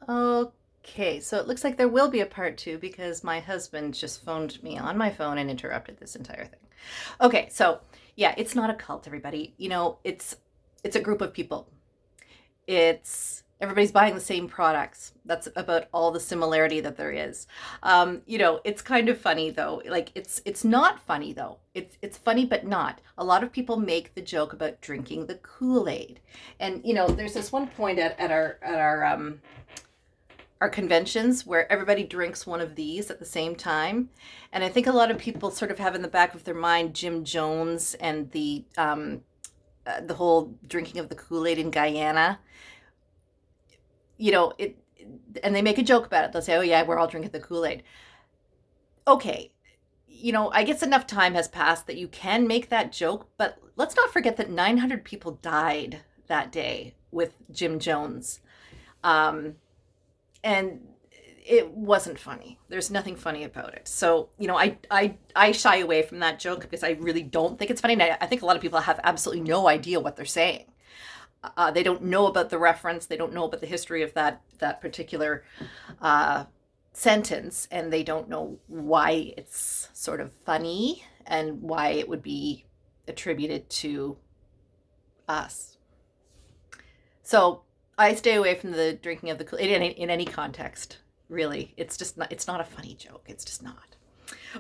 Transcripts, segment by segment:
Okay, so it looks like there will be a part two because my husband just phoned me on my phone and interrupted this entire thing. Okay, so yeah, it's not a cult, everybody. It's a group of people. It's everybody's buying the same products. That's about all the similarity that there is. It's kind of funny though. Like it's not funny though. It's funny but not. A lot of people make the joke about drinking the Kool-Aid. And there's this one point at our conventions where everybody drinks one of these at the same time. And I think a lot of people sort of have in the back of their mind Jim Jones and the whole drinking of the Kool-Aid in Guyana. It, and they make a joke about it. They'll say, "Oh yeah, we're all drinking the Kool-Aid." Okay, I guess enough time has passed that you can make that joke, but let's not forget that 900 people died that day with Jim Jones. Um, and it wasn't funny. There's nothing funny about it. So, I shy away from that joke because I really don't think it's funny. And I think a lot of people have absolutely no idea what they're saying. They don't know about the reference. They don't know about the history of that particular sentence, and they don't know why it's sort of funny and why it would be attributed to us. So I stay away from the drinking of the Kool-Aid in any context. Really, it's just not. It's not a funny joke. It's just not.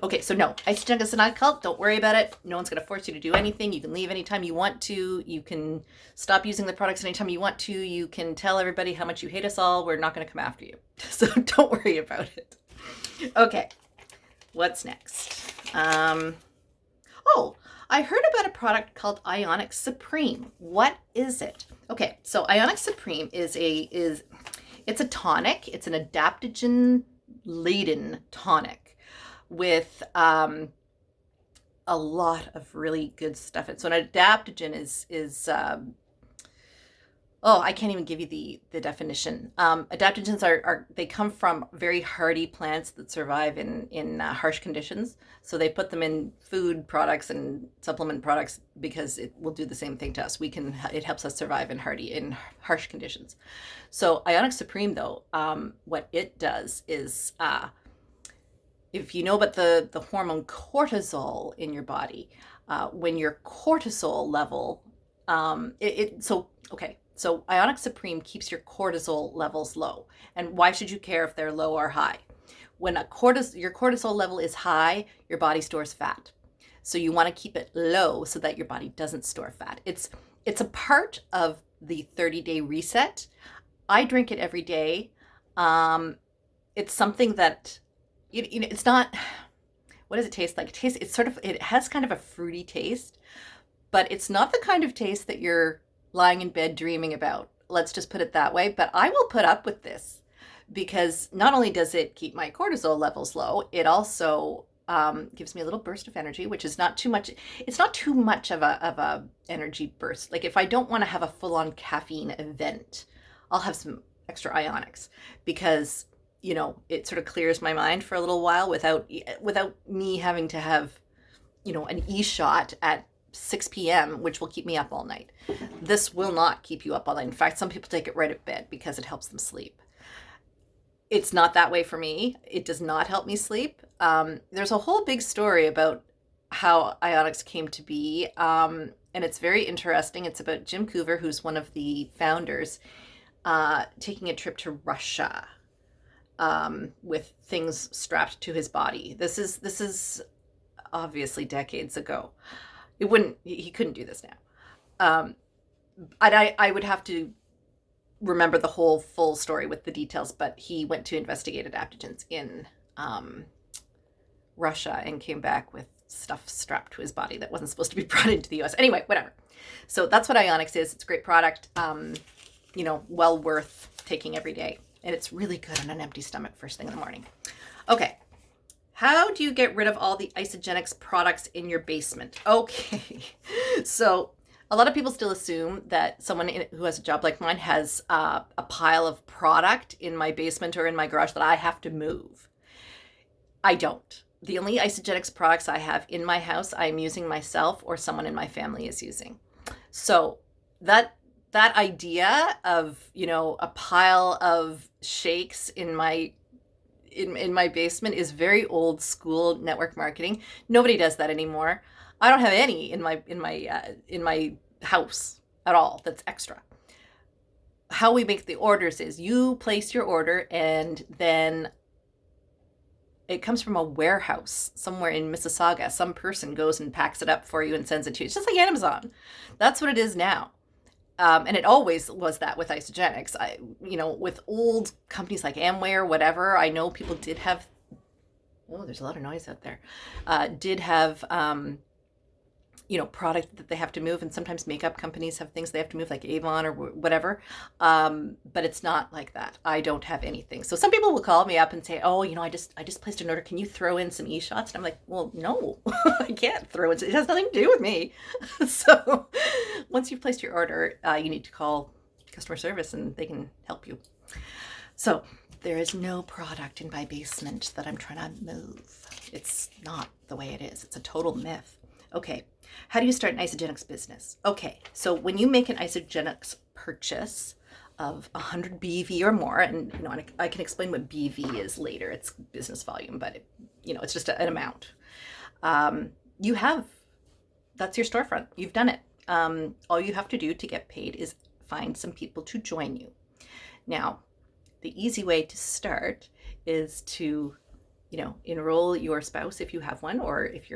Okay, so no, Isagenix is not a cult. Don't worry about it. No one's going to force you to do anything. You can leave anytime you want to. You can stop using the products anytime you want to. You can tell everybody how much you hate us all. We're not going to come after you. So don't worry about it. Okay, what's next? Oh, I heard about a product called Isagenix Supreme. What is it? Okay, so Isagenix Supreme is it's a tonic. It's an adaptogen laden tonic with a lot of really good stuff. And so an adaptogen is oh, I can't even give you the definition. Adaptogens are they come from very hardy plants that survive in harsh conditions. So they put them in food products and supplement products because it will do the same thing to us. It helps us survive in harsh conditions. So Isagenix Supreme though, what it does is if you know about the hormone cortisol in your body, when your cortisol level, so Isagenix Supreme keeps your cortisol levels low. And why should you care if they're low or high? When your cortisol level is high, your body stores fat. So you want to keep it low so that your body doesn't store fat. It's a part of the 30-day reset. I drink it every day. It's something that it's not. What does it taste like? It has kind of a fruity taste, but it's not the kind of taste that you're lying in bed dreaming about. Let's just put it that way. But I will put up with this because not only does it keep my cortisol levels low, it also gives me a little burst of energy, which is not too much. It's not too much of a energy burst. Like if I don't want to have a full-on caffeine event, I'll have some extra Isagenix because it sort of clears my mind for a little while without me having to have an e-shot at 6 p.m., which will keep me up all night. This will not keep you up all night. In fact, some people take it right at bed because it helps them sleep. It's not that way for me. It does not help me sleep. There's a whole big story about how Isagenix came to be, and it's very interesting. It's about Jim Coover, who's one of the founders, taking a trip to Russia with things strapped to his body. This is obviously decades ago. He couldn't do this now. I would have to remember the whole full story with the details, but he went to investigate adaptogens in Russia and came back with stuff strapped to his body that wasn't supposed to be brought into the US. Anyway, whatever. So that's what Isagenix is. It's a great product, well worth taking every day. And it's really good on an empty stomach first thing in the morning. Okay. How do you get rid of all the Isagenix products in your basement? Okay. So a lot of people still assume that someone who has a job like mine has a pile of product in my basement or in my garage that I have to move. I don't. The only Isagenix products I have in my house, I'm using myself or someone in my family is using. So that idea of, a pile of shakes in my basement is very old school network marketing. Nobody does that anymore. I don't have any in my house at all that's extra. How we make the orders is you place your order, and then it comes from a warehouse somewhere in Mississauga. Some person goes and packs it up for you and sends it to you. It's just like Amazon. That's what it is now. And it always was that with Isagenix. With old companies like Amway or whatever, I know people did have, there's a lot of noise out there, did have, product that they have to move. And sometimes makeup companies have things they have to move, like Avon or whatever. But it's not like that. I don't have anything. So some people will call me up and say, oh, I just placed an order. Can you throw in some e-shots? And I'm like, well, no, I can't throw in. It has nothing to do with me. So once you've placed your order, you need to call customer service and they can help you. So there is no product in my basement that I'm trying to move. It's not the way it is. It's a total myth. Okay, how do you start an Isagenix business? Okay, so when you make an Isagenix purchase of 100 BV or more, and I can explain what BV is later. It's business volume, but it's just an amount. That's your storefront. You've done it. All you have to do to get paid is find some people to join you. Now, the easy way to start is to enroll your spouse if you have one, or if you're